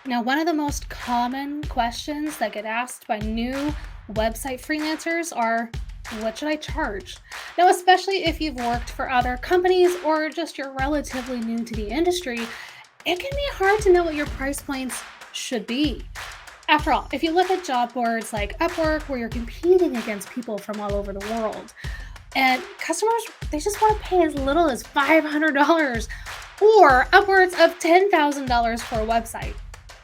Now, one of the most common questions that get asked by new website freelancers are, what should I charge? Now, especially if you've worked for other companies or just you're relatively new to the industry, it can be hard to know what your price points should be. After all, if you look at job boards like Upwork, where you're competing against people from all over the world, and customers, they just want to pay as little as $500 or upwards of $10,000 for a website.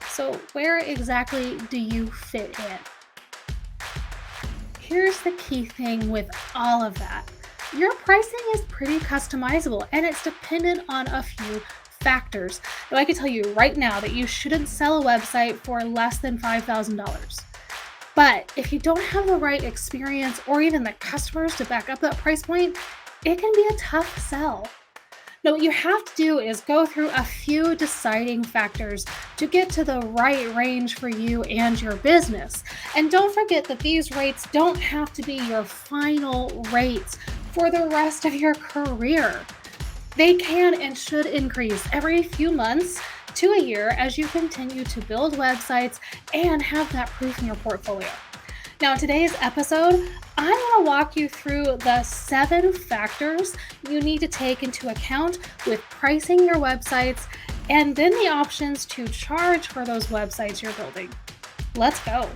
So, where exactly do you fit in? Here's the key thing with all of that: your pricing is pretty customizable and it's dependent on a few factors. Now, I can tell you right now that you shouldn't sell a website for less than $5,000. But if you don't have the right experience or even the customers to back up that price point, it can be a tough sell. Now, what you have to do is go through a few deciding factors to get to the right range for you and your business. And don't forget that these rates don't have to be your final rates for the rest of your career. They can and should increase every few months to a year as you continue to build websites and have that proof in your portfolio. Now, in today's episode, I'm going to walk you through the 7 factors you need to take into account with pricing your websites and then the options to charge for those websites you're building. Let's go.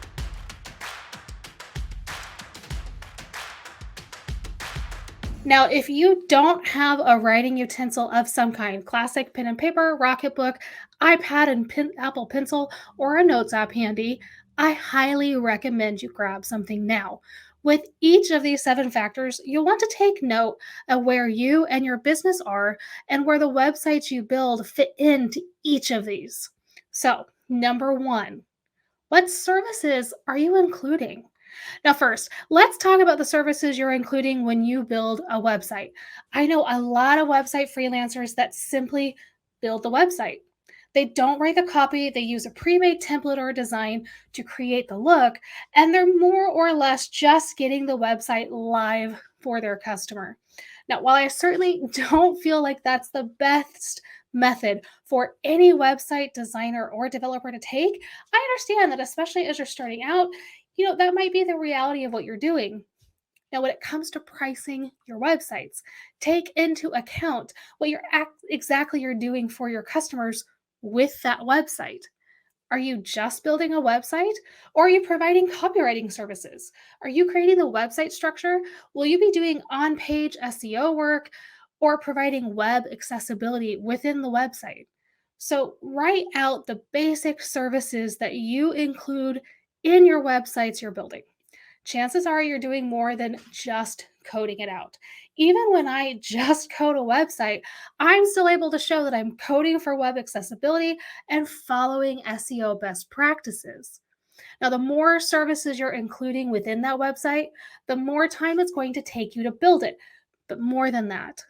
Now, if you don't have a writing utensil of some kind, classic pen and paper, Rocketbook, iPad and Apple Pencil, or a Notes app handy, I highly recommend you grab something now. With each of these 7 factors, you'll want to take note of where you and your business are and where the websites you build fit into each of these. So, number one, what services are you including? Now, first, let's talk about the services you're including when you build a website. I know a lot of website freelancers that simply build the website. They don't write the copy, they use a pre made template or design to create the look, and they're more or less just getting the website live for their customer. Now, while I certainly don't feel like that's the best method for any website designer or developer to take, I understand that, especially as you're starting out, that might be the reality of what you're doing. Now, when it comes to pricing your websites, take into account what exactly you're doing for your customers with that website. Are you just building a website or are you providing copywriting services? Are you creating the website structure? Will you be doing on page SEO work or providing web accessibility within the website? So, write out the basic services that you include in your websites you're building. Chances are you're doing more than just coding it out. Even when I just code a website, I'm still able to show that I'm coding for web accessibility and following SEO best practices. Now, the more services you're including within that website, the more time it's going to take you to build it. But more than that,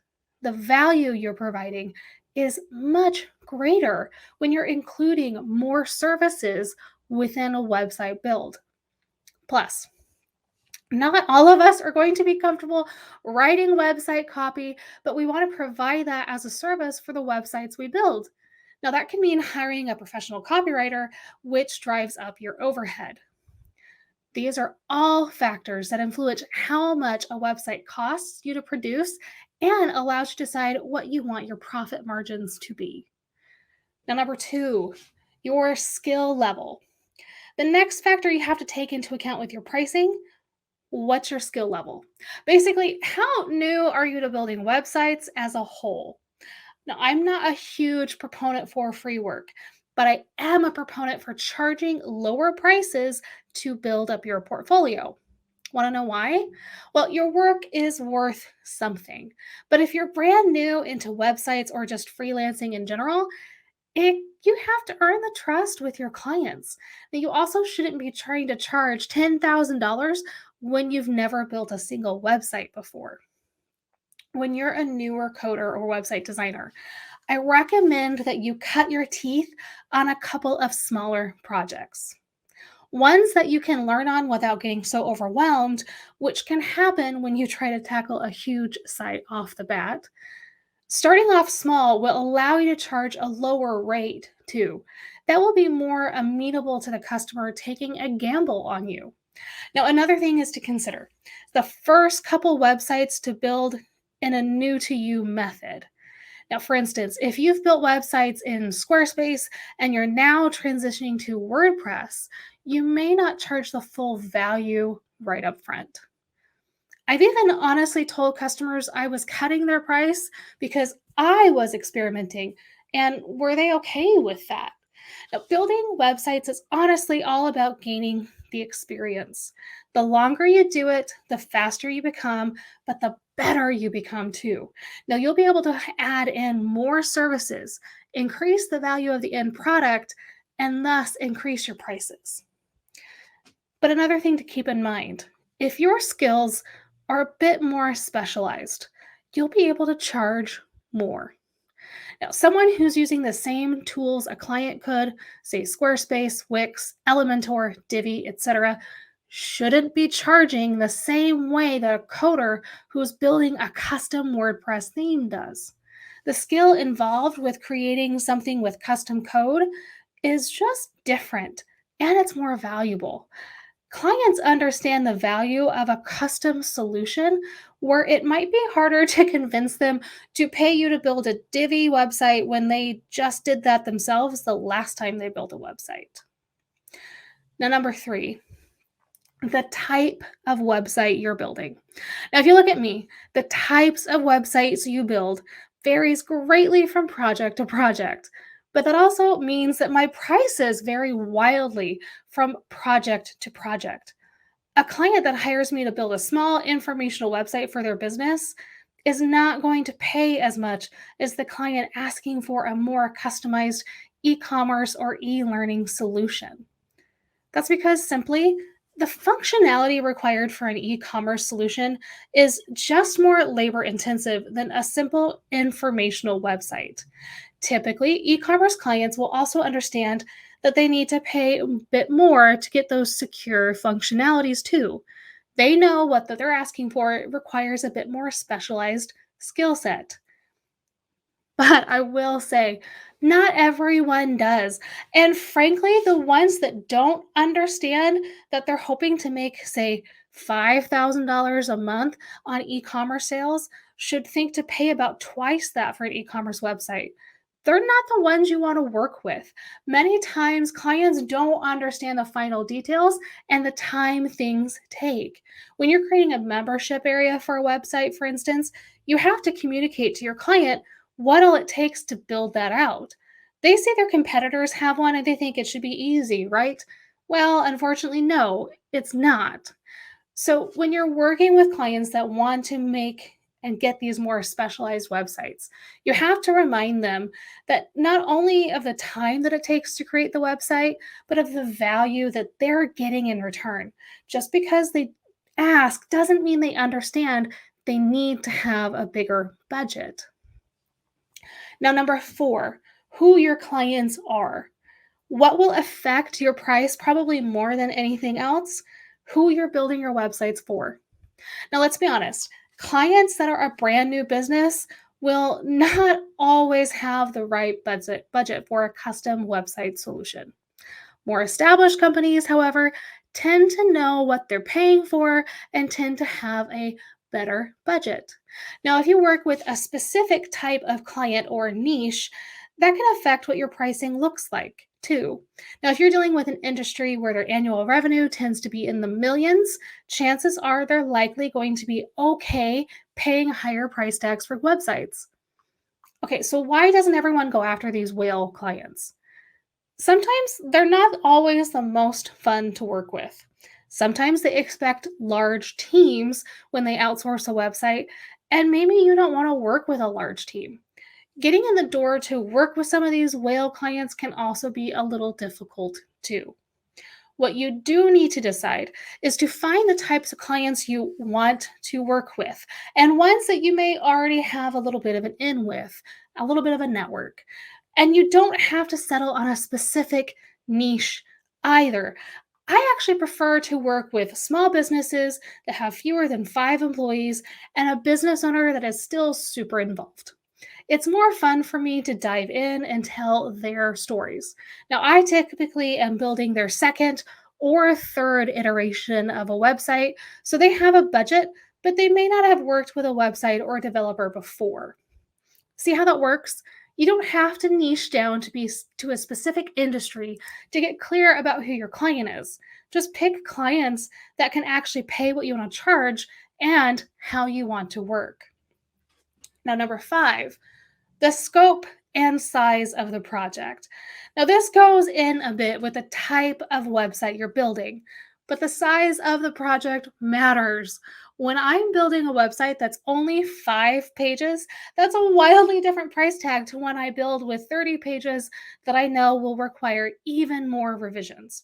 the value you're providing is much greater when you're including more services within a website build. Plus, not all of us are going to be comfortable writing website copy, but we want to provide that as a service for the websites we build. Now, that can mean hiring a professional copywriter, which drives up your overhead. These are all factors that influence how much a website costs you to produce and allows you to decide what you want your profit margins to be. Now, number two, your skill level. The next factor you have to take into account with your pricing: what's your skill level? Basically, how new are you to building websites as a whole? Now, I'm not a huge proponent for free work, but I am a proponent for charging lower prices to build up your portfolio. Want to know why? Well, your work is worth something. But if you're brand new into websites or just freelancing in general, you have to earn the trust with your clients. Now, you also shouldn't be trying to charge $10,000 when you've never built a single website before. When you're a newer coder or website designer, I recommend that you cut your teeth on a couple of smaller projects. Ones that you can learn on without getting so overwhelmed, which can happen when you try to tackle a huge site off the bat. Starting off small will allow you to charge a lower rate too. that will be more amenable to the customer taking a gamble on you. Now, another thing is to consider the first couple websites to build in a new to you method. Now, for instance, if you've built websites in Squarespace and you're now transitioning to WordPress, you may not charge the full value right up front. I've even honestly told customers I was cutting their price because I was experimenting. And were they okay with that? Now, building websites is honestly all about gaining the experience. The longer you do it, the faster you become, but the better you become too. Now, you'll be able to add in more services, increase the value of the end product, and thus increase your prices. But another thing to keep in mind, if your skills are a bit more specialized, you'll be able to charge more. Now, someone who's using the same tools a client could, say Squarespace, Wix, Elementor, Divi, etc., shouldn't be charging the same way that a coder who's building a custom WordPress theme does. The skill involved with creating something with custom code is just different and it's more valuable. Clients understand the value of a custom solution where it might be harder to convince them to pay you to build a Divi website when they just did that themselves the last time they built a website. Now, number three, the type of website you're building. Now, if you look at me, the types of websites you build varies greatly from project to project. But that also means that my prices vary wildly from project to project. A client that hires me to build a small informational website for their business is not going to pay as much as the client asking for a more customized e commerce or e learning solution. That's because simply the functionality required for an e commerce solution is just more labor intensive than a simple informational website. Typically, e commerce clients will also understand that they need to pay a bit more to get those secure functionalities too. They know what that they're asking for requires a bit more specialized skill set. But I will say, not everyone does. And frankly, the ones that don't understand that they're hoping to make, say, $5,000 a month on e commerce sales should think to pay about twice that for an e commerce website. They're not the ones you want to work with. Many times, clients don't understand the final details and the time things take. When you're creating a membership area for a website, for instance, you have to communicate to your client what all it takes to build that out. They see their competitors have one and they think it should be easy, right? Well, unfortunately, no, it's not. So, when you're working with clients that want to make and get these more specialized websites, you have to remind them that not only of the time that it takes to create the website, but of the value that they're getting in return. Just because they ask doesn't mean they understand they need to have a bigger budget. Now, number four, who your clients are. What will affect your price probably more than anything else? Who you're building your websites for. Now, let's be honest, clients that are a brand new business will not always have the right budget for a custom website solution. More established companies, however, tend to know what they're paying for and tend to have a better budget. Now, if you work with a specific type of client or niche, that can affect what your pricing looks like too. Now, if you're dealing with an industry where their annual revenue tends to be in the millions, chances are they're likely going to be okay paying higher price tags for websites. Okay, so why doesn't everyone go after these whale clients? Sometimes they're not always the most fun to work with. Sometimes they expect large teams when they outsource a website, and maybe you don't want to work with a large team. Getting in the door to work with some of these whale clients can also be a little difficult too. What you do need to decide is to find the types of clients you want to work with and ones that you may already have a little bit of an in with, a little bit of a network. And you don't have to settle on a specific niche either. I actually prefer to work with small businesses that have fewer than 5 employees and a business owner that is still super involved. It's more fun for me to dive in and tell their stories. Now, I typically am building their second or third iteration of a website, so they have a budget, but they may not have worked with a website or a developer before. See how that works? You don't have to niche down to a specific industry to get clear about who your client is. Just pick clients that can actually pay what you want to charge and how you want to work. Now, number 5, the scope and size of the project. Now, this goes in a bit with the type of website you're building, but the size of the project matters. When I'm building a website that's only 5 pages, that's a wildly different price tag to when I build with 30 pages that I know will require even more revisions.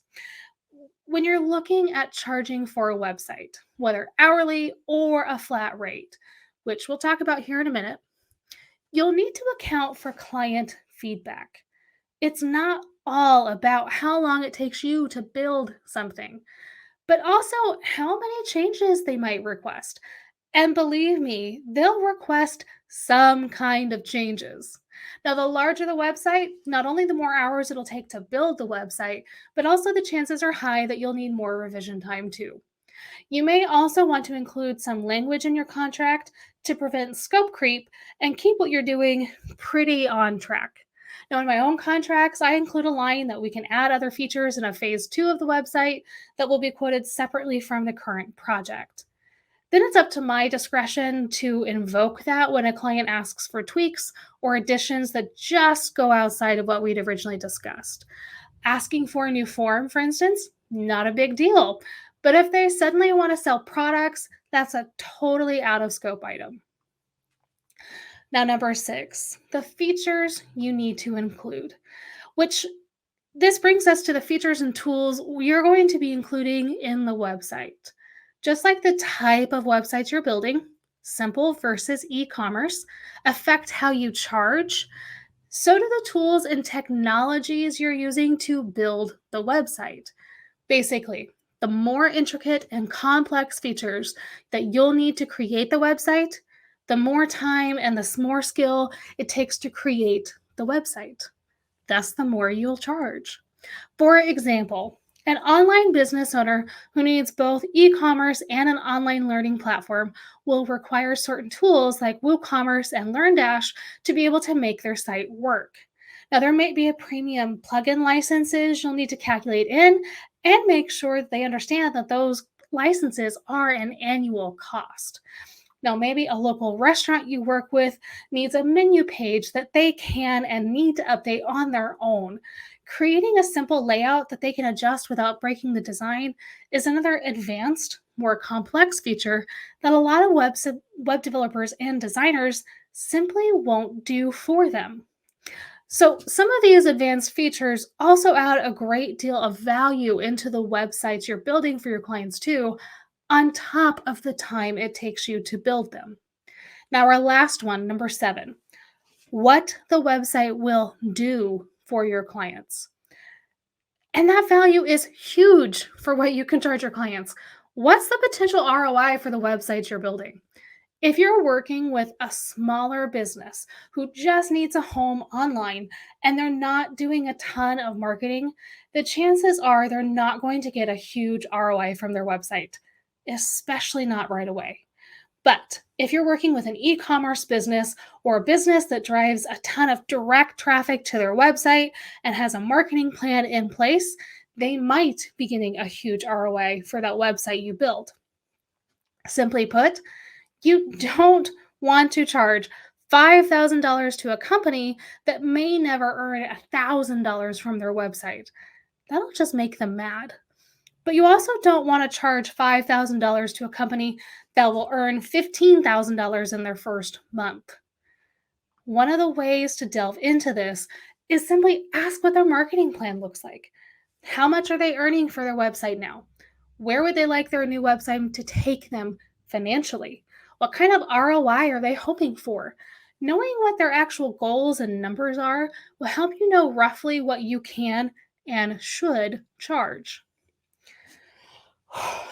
When you're looking at charging for a website, whether hourly or a flat rate, which we'll talk about here in a minute, you'll need to account for client feedback. It's not all about how long it takes you to build something, but also how many changes they might request. And believe me, they'll request some kind of changes. Now, the larger the website, not only the more hours it'll take to build the website, but also the chances are high that you'll need more revision time too. You may also want to include some language in your contract to prevent scope creep and keep what you're doing pretty on track. Now, in my own contracts, I include a line that we can add other features in a phase 2 of the website that will be quoted separately from the current project. Then it's up to my discretion to invoke that when a client asks for tweaks or additions that just go outside of what we'd originally discussed. Asking for a new form, for instance, not a big deal. But if they suddenly want to sell products, that's a totally out of scope item. Now, number 6, the features you need to include, which this brings us to the features and tools you're going to be including in the website. Just like the type of websites you're building, simple versus e commerce, affect how you charge, so do the tools and technologies you're using to build the website. Basically, the more intricate and complex features that you'll need to create the website, the more time and the more skill it takes to create the website. Thus, the more you'll charge. For example, an online business owner who needs both e commerce and an online learning platform will require certain tools like WooCommerce and LearnDash to be able to make their site work. Now, there may be a premium plugin licenses you'll need to calculate in and make sure that they understand that those licenses are an annual cost. Now, maybe a local restaurant you work with needs a menu page that they can and need to update on their own. Creating a simple layout that they can adjust without breaking the design is another advanced, more complex feature that a lot of web developers and designers simply won't do for them. So, some of these advanced features also add a great deal of value into the websites you're building for your clients, too, on top of the time it takes you to build them. Now, our last one, number 7, what the website will do for your clients. And that value is huge for what you can charge your clients. What's the potential ROI for the websites you're building? If you're working with a smaller business who just needs a home online and they're not doing a ton of marketing, the chances are they're not going to get a huge ROI from their website, especially not right away. But if you're working with an e commerce business or a business that drives a ton of direct traffic to their website and has a marketing plan in place, they might be getting a huge ROI for that website you build. Simply put, you don't want to charge $5,000 to a company that may never earn $1,000 from their website. That'll just make them mad. But you also don't want to charge $5,000 to a company that will earn $15,000 in their first month. One of the ways to delve into this is simply ask what their marketing plan looks like. How much are they earning for their website now? Where would they like their new website to take them financially? What kind of ROI are they hoping for? Knowing what their actual goals and numbers are will help you know roughly what you can and should charge.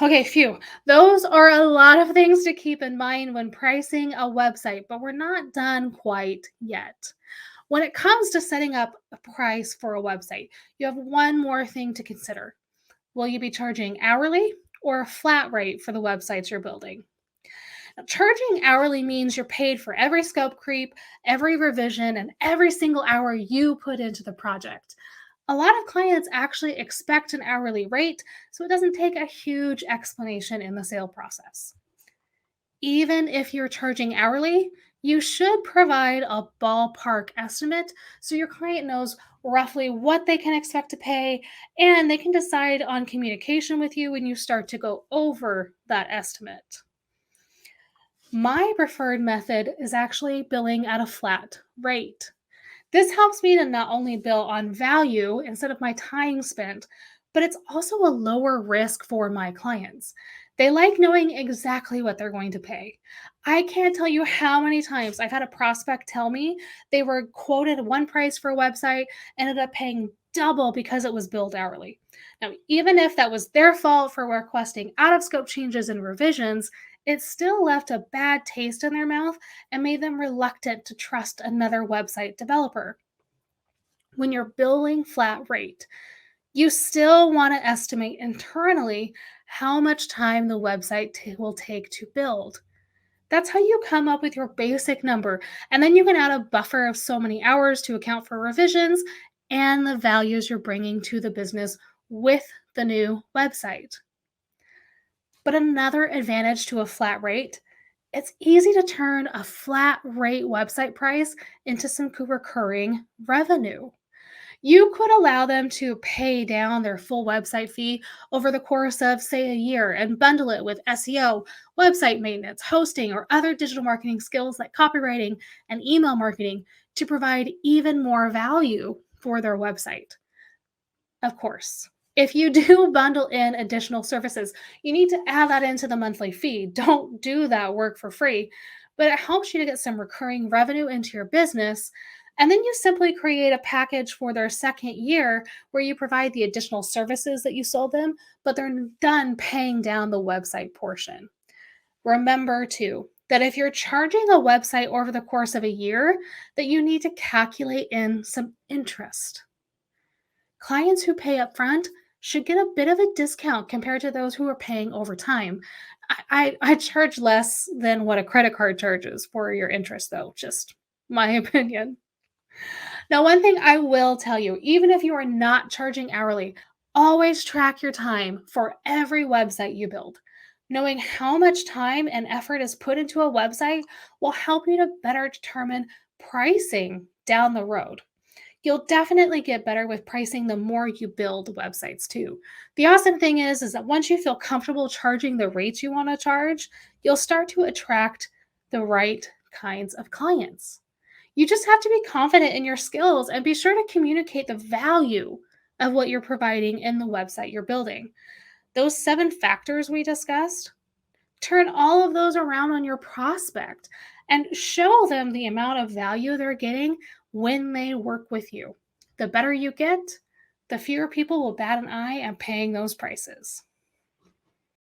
Okay, phew. Those are a lot of things to keep in mind when pricing a website, but we're not done quite yet. When it comes to setting up a price for a website, you have one more thing to consider. Will you be charging hourly or a flat rate for the websites you're building? Now, charging hourly means you're paid for every scope creep, every revision, and every single hour you put into the project. A lot of clients actually expect an hourly rate, so it doesn't take a huge explanation in the sale process. Even if you're charging hourly, you should provide a ballpark estimate so your client knows roughly what they can expect to pay and they can decide on communication with you when you start to go over that estimate. My preferred method is actually billing at a flat rate. This helps me to not only bill on value instead of my time spent, but it's also a lower risk for my clients. They like knowing exactly what they're going to pay. I can't tell you how many times I've had a prospect tell me they were quoted one price for a website, ended up paying double because it was billed hourly. Now, even if that was their fault for requesting out of scope changes and revisions, it still left a bad taste in their mouth and made them reluctant to trust another website developer. When you're billing flat rate, you still want to estimate internally how much time the website will take to build. That's how you come up with your basic number. And then you can add a buffer of so many hours to account for revisions and the values you're bringing to the business with the new website. But another advantage to a flat rate, it's easy to turn a flat rate website price into some recurring revenue. You could allow them to pay down their full website fee over the course of, say, a year and bundle it with SEO, website maintenance, hosting, or other digital marketing skills like copywriting and email marketing to provide even more value for their website. Of course, if you do bundle in additional services, you need to add that into the monthly fee. Don't do that work for free, but it helps you to get some recurring revenue into your business. And then you simply create a package for their second year where you provide the additional services that you sold them, but they're done paying down the website portion. Remember too that if you're charging a website over the course of a year, that you need to calculate in some interest. Clients who pay upfront should get a bit of a discount compared to those who are paying over time. I charge less than what a credit card charges for your interest, though, just my opinion. Now, one thing I will tell you, even if you are not charging hourly, always track your time for every website you build. Knowing how much time and effort is put into a website will help you to better determine pricing down the road. You'll definitely get better with pricing the more you build websites too. The awesome thing is that once you feel comfortable charging the rates you want to charge, you'll start to attract the right kinds of clients. You just have to be confident in your skills and be sure to communicate the value of what you're providing in the website you're building. Those 7 factors we discussed, turn all of those around on your prospect and show them the amount of value they're getting when they work with you. The better you get, the fewer people will bat an eye at paying those prices.